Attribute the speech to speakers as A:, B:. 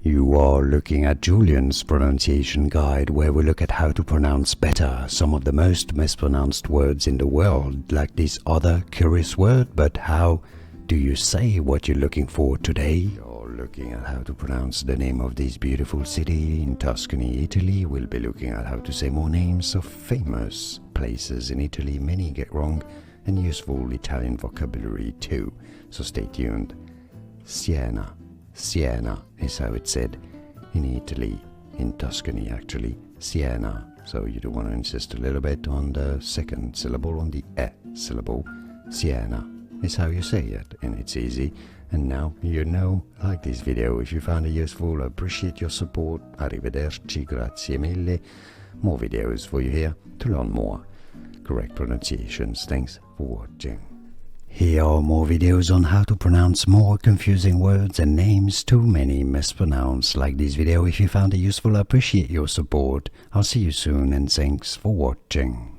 A: You are looking at Julian's pronunciation guide, where we look at how to pronounce better some of the most mispronounced words in the world, like this other curious word. But how do you say what you're looking for today? You're looking at how to pronounce the name of this beautiful city in Tuscany, Italy. We'll be looking at how to say more names of famous places in Italy. Many get wrong, and useful Italian vocabulary too. So stay tuned. Siena. Siena is how it's said in Italy, in Tuscany actually, Siena. So you do want to insist a little bit on the second syllable, on the E syllable. Siena is how you say it, and it's easy. And now you know. Like this video if you found it useful. Appreciate your support. Arrivederci, grazie mille. More videos for you here to learn more correct pronunciations. Thanks for watching. Here are more videos on how to pronounce more confusing words and names too many mispronounced. Like this video if you found it useful. I appreciate your support. I'll see you soon, and thanks for watching.